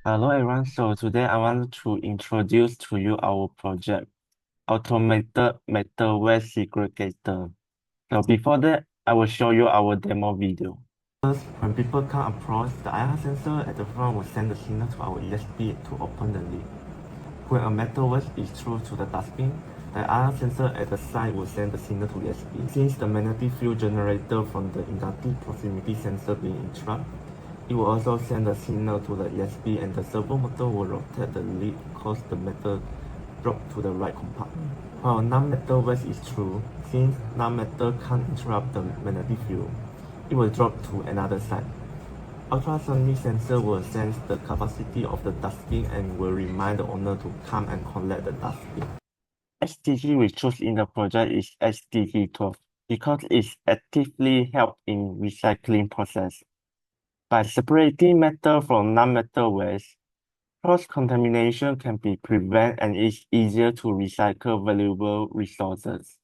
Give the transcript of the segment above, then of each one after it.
Hello everyone, so today I want to introduce to you our project, Automated Metal Waste Segregator. So before that, I will show you our demo video. First, when people come across, the IR sensor at the front will send a signal to our ESP to open the lid. When a metal waste is thrown to the dustbin, the IR sensor at the side will send the signal to ESP. Since the magnetic field generated from the inductive proximity sensor being interrupted, it will also send a signal to the ESP and the servo motor will rotate the lid cause the metal drop to the right compartment. While non-metal waste is true, since non-metal can't interrupt the magnetic field, it will drop to another side. Ultrasonic sensor will sense the capacity of the dustbin and will remind the owner to come and collect the dustbin. STG we choose in the project is STG12 because it actively helps in recycling process. By separating metal from non-metal waste, cross-contamination can be prevented and it's easier to recycle valuable resources.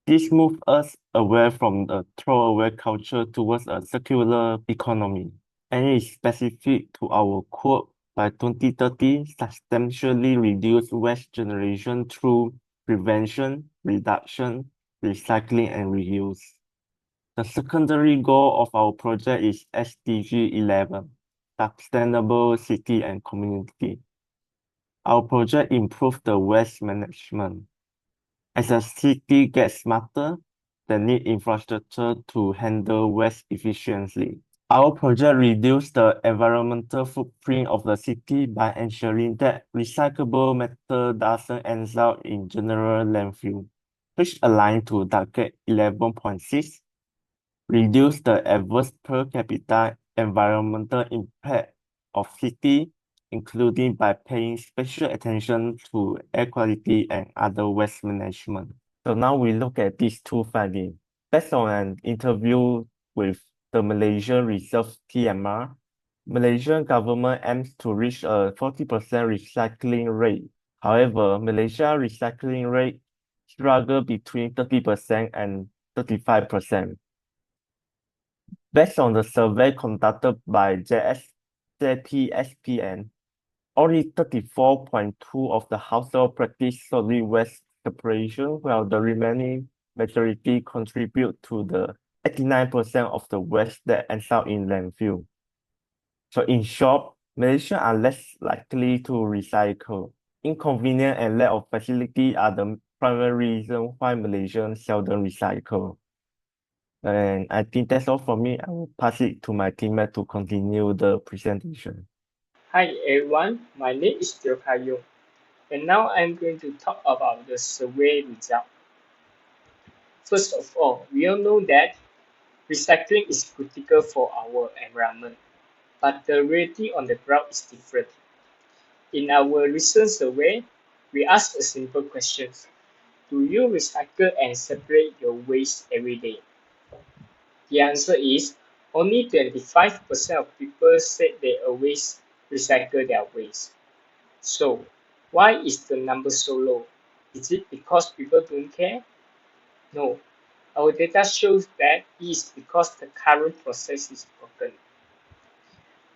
This moves us away from the throwaway culture towards a circular economy, and is specific to our quote by 2030 substantially reduce waste generation through prevention, reduction, recycling, and reuse. The secondary goal of our project is SDG 11, Sustainable City and Community. Our project improves the waste management. As a city gets smarter, they need infrastructure to handle waste efficiently. Our project reduces the environmental footprint of the city by ensuring that recyclable metal doesn't end up in general landfill, which aligns to target 11.6. Reduce the adverse per capita environmental impact of city, including by paying special attention to air quality and other waste management. So now we look at these two findings. Based on an interview with the Malaysian Reserve TMR, Malaysian government aims to reach a 40% recycling rate. However, Malaysia recycling rate struggle between 30% and 35%. Based on the survey conducted by JPSPN, only 34.2% of the household practice solid waste separation, while the remaining majority contribute to the 89% of the waste that ends up in landfill. So in short, Malaysians are less likely to recycle. Inconvenience and lack of facility are the primary reason why Malaysians seldom recycle. And I think that's all for me. I will pass it to my teammate to continue the presentation. Hi everyone, my name is Teo Kayong, and now I'm going to talk about the survey result. First of all, we all know that recycling is critical for our environment, but the reality on the ground is different. In our recent survey, we asked a simple question: do you recycle and separate your waste every day? The answer is only 25% of people said they always recycle their waste. So, why is the number so low? Is it because people don't care? No. Our data shows that it is because the current process is broken.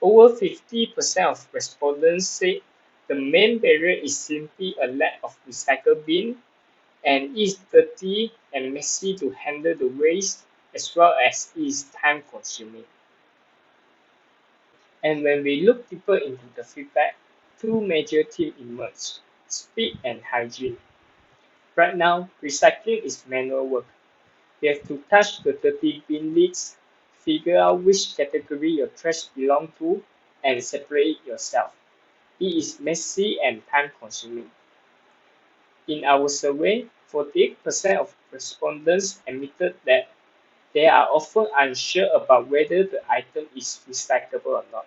Over 50% of respondents said the main barrier is simply a lack of recycle bin and it is dirty and messy to handle the waste as well as it is time consuming. And when we look deeper into the feedback, two major themes emerge: speed and hygiene. Right now, recycling is manual work. You have to touch the dirty bin lids, figure out which category your trash belongs to, and separate it yourself. It is messy and time consuming. In our survey, 48% of respondents admitted that they are often unsure about whether the item is recyclable or not.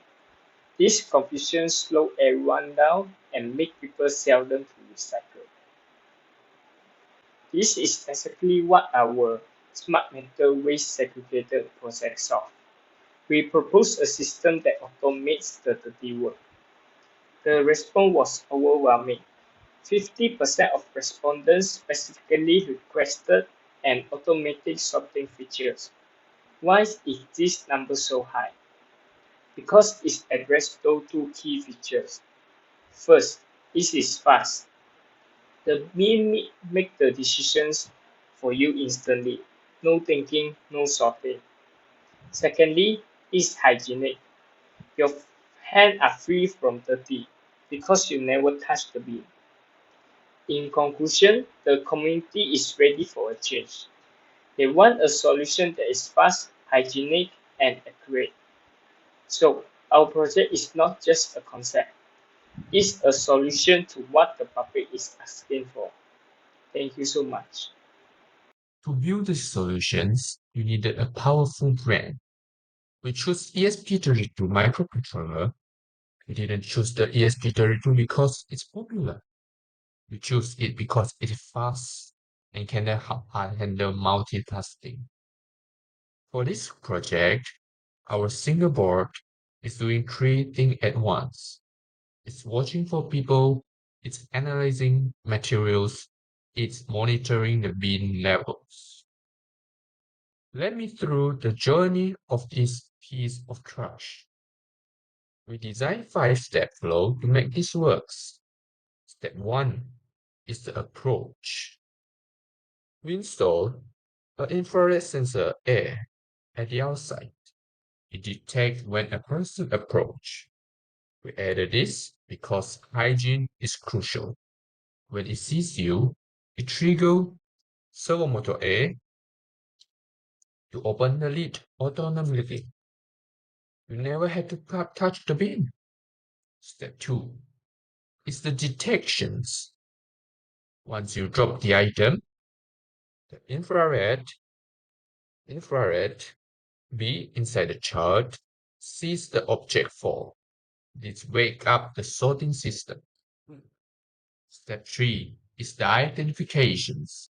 This confusion slows everyone down and makes people seldom to recycle. This is exactly what our Smart Metal Waste Segregator project solves. We propose a system that automates the dirty work. The response was overwhelming. 50% of respondents specifically requested an automatic sorting feature. Why is this number so high? because it addresses those two key features. First, it is fast. The bean make the decisions for you instantly. No thinking, no sorting. Secondly, it's hygienic. Your hands are free from dirty because you never touch the bean. In conclusion, the community is ready for a change. They want a solution that is fast, hygienic, and accurate. So, our project is not just a concept, it's a solution to what the public is asking for. Thank you so much. To build these solutions, you needed a powerful brand. We chose ESP32 microcontroller. We didn't choose the ESP32 because it's popular. We chose it because it is fast and can handle multitasking. For this project, our single board is doing three things at once. It's watching for people, it's analyzing materials, it's monitoring the bin levels. Let me through the journey of this piece of trash. We designed 5-step flow to make this works. Step 1 is the approach. We install an infrared sensor air at the outside. It detects when a person approach. We added this because hygiene is crucial. When it sees you, it triggers servomotor A to open the lid autonomously. You never had to touch the bin. Step 2 is the detections. Once you drop the item, the infrared B inside the chart sees the object fall. This wake up the sorting system. Step 3 is the identifications.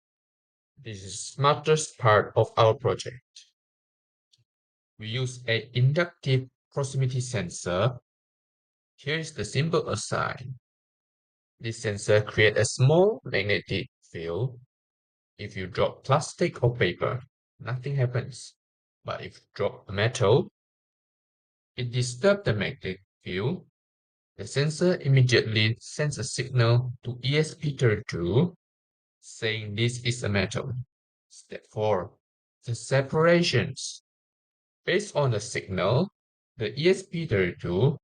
This is the smartest part of our project. We use an inductive proximity sensor. Here is the simple assign. This sensor creates a small magnetic field. If you drop plastic or paper, nothing happens. But if you drop a metal, it disturbs the magnetic field. The sensor immediately sends a signal to ESP32 saying this is a metal. Step 4. The separations. Based on the signal, the ESP32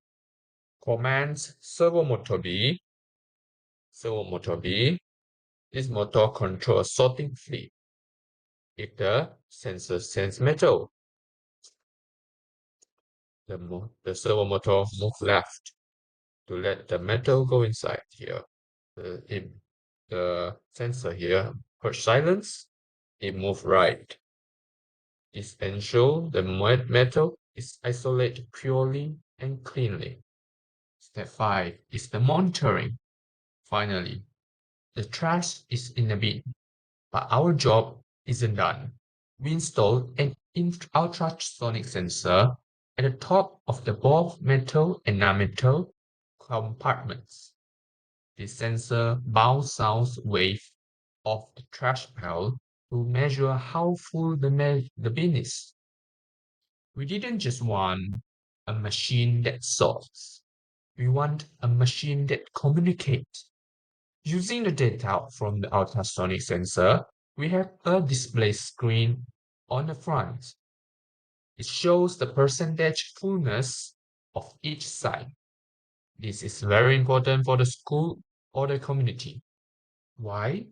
commands servomotor B. Servomotor B. This motor controls sorting fleet. If the sensor sends metal, the servomotor moves left to let the metal go inside here. If the sensor here push silence, it moves right. This ensures the metal is isolated purely and cleanly. Step 5 is the monitoring. Finally, the trash is in the bin, but our job isn't done. We installed an ultrasonic sensor at the top of the both metal and non-metal compartments. This sensor bounces sound wave off the trash pile to measure how full the bin is. We didn't just want a machine that sorts. We want a machine that communicates. Using the data from the ultrasonic sensor, we have a display screen on the front. It shows the percentage fullness of each side. This is very important for the school or the community. Why?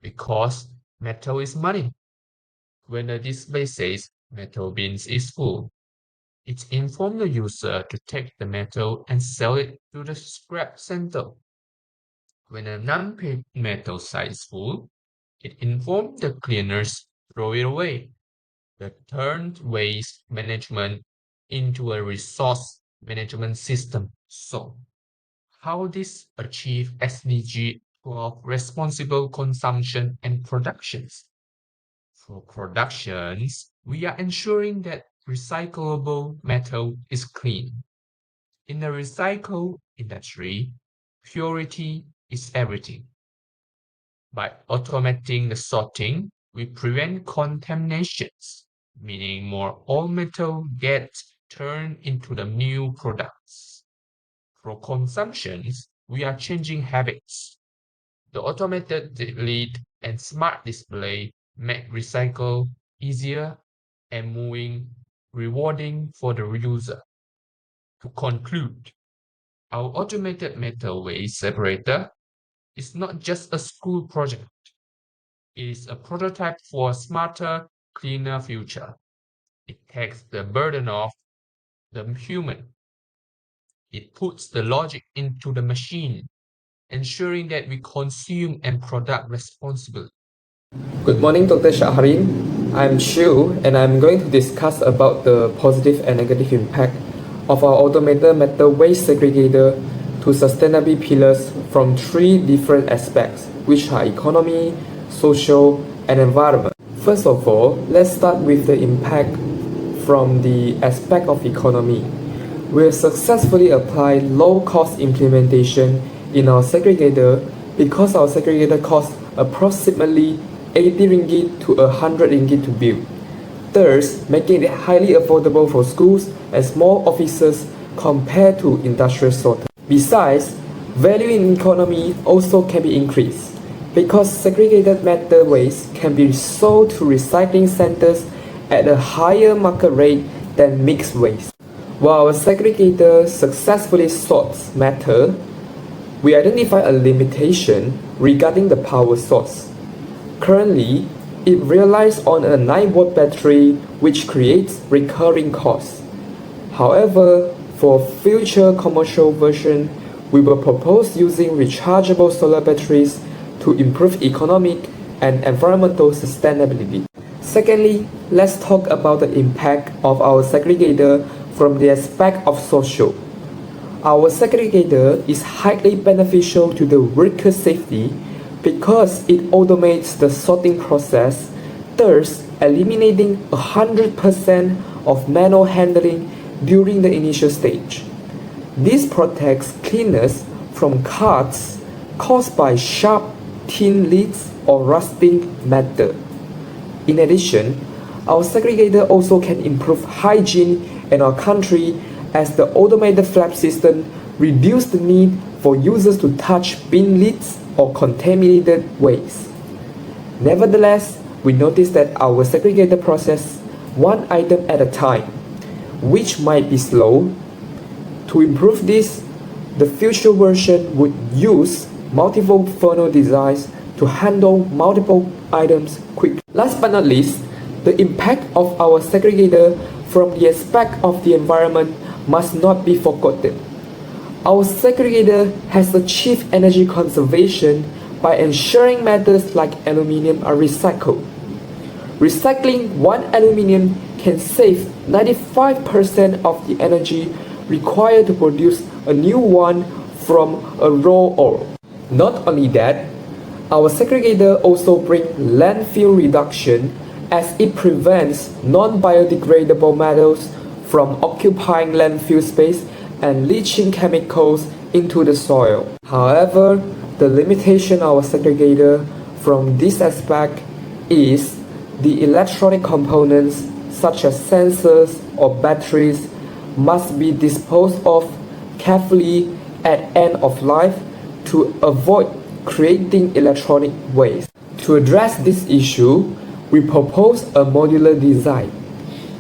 Because metal is money. When the display says metal bins is full, it informs the user to take the metal and sell it to the scrap center. When a non-metal side is full, it informs the cleaners throw it away. The turned waste management into a resource management system. So, how this achieve SDG 12 responsible consumption and productions? For productions, we are ensuring that recyclable metal is clean. In the recycle industry, purity is everything. By automating the sorting, we prevent contaminations, meaning more all metal gets turn into the new products. For consumptions, we are changing habits. The automated lid and smart display make recycle easier and moving rewarding for the user. To conclude, our automated metal waste separator is not just a school project. It is a prototype for a smarter, cleaner future. It takes the burden off the human. It puts the logic into the machine, ensuring that we consume and product responsibly. Good morning, Dr. Shahrin. I'm Shu, and I'm going to discuss about the positive and negative impact of our automated metal waste segregator to sustainability pillars from three different aspects, which are economy, social, and environment. First of all, let's start with the impact from the aspect of economy. We have successfully applied low-cost implementation in our segregator because our segregator costs approximately 80 ringgit to 100 ringgit to build, thus making it highly affordable for schools and small offices compared to industrial sorter. Besides, value in economy also can be increased because segregated metal waste can be sold to recycling centers at a higher market rate than mixed waste. While our segregator successfully sorts metal, we identify a limitation regarding the power source. Currently, it relies on a 9-volt battery which creates recurring costs. However, for future commercial version, we will propose using rechargeable solar batteries to improve economic and environmental sustainability. Secondly, let's talk about the impact of our segregator from the aspect of social. Our segregator is highly beneficial to the worker safety because it automates the sorting process, thus eliminating 100% of manual handling during the initial stage. This protects cleaners from cuts caused by sharp tin lids or rusting metal. In addition, our segregator also can improve hygiene in our country as the automated flap system reduces the need for users to touch bin lids or contaminated waste. Nevertheless, we notice that our segregator processes one item at a time, which might be slow. To improve this, the future version would use multiple funnel designs to handle multiple items quickly. Last but not least, the impact of our segregator from the aspect of the environment must not be forgotten. Our segregator has achieved energy conservation by ensuring metals like aluminium are recycled. Recycling one aluminium can save 95% of the energy required to produce a new one from a raw ore. Not only that, our segregator also brings landfill reduction as it prevents non-biodegradable metals from occupying landfill space and leaching chemicals into the soil. However, the limitation of our segregator from this aspect is the electronic components such as sensors or batteries must be disposed of carefully at end of life to avoid creating electronic waste. To address this issue, we propose a modular design.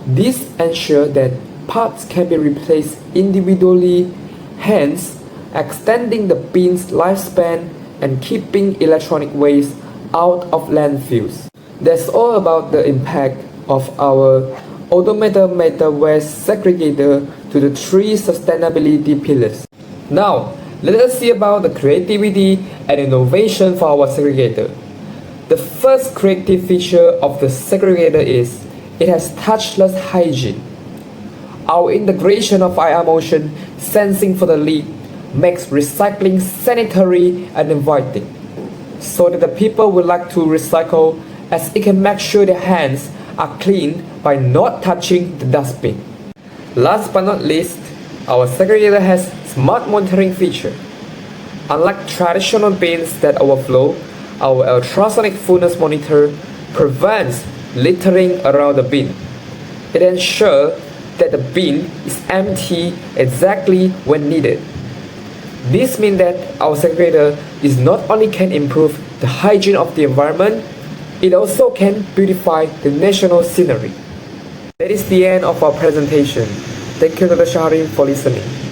This ensures that parts can be replaced individually, hence extending the bin's lifespan and keeping electronic waste out of landfills. That's all about the impact of our automated metal waste segregator to the three sustainability pillars. Now, let us see about the creativity and innovation for our segregator. The first creative feature of the segregator is it has touchless hygiene. Our integration of IR motion sensing for the lid makes recycling sanitary and inviting, so that the people would like to recycle as it can make sure their hands are clean by not touching the dustbin. Last but not least, our segregator has smart monitoring feature. Unlike traditional bins that overflow, our ultrasonic fullness monitor prevents littering around the bin. It ensures that the bin is empty exactly when needed. This means that our segregator is not only can improve the hygiene of the environment, it also can beautify the national scenery. That is the end of our presentation. Thank you, Dr. Shahrin, for listening.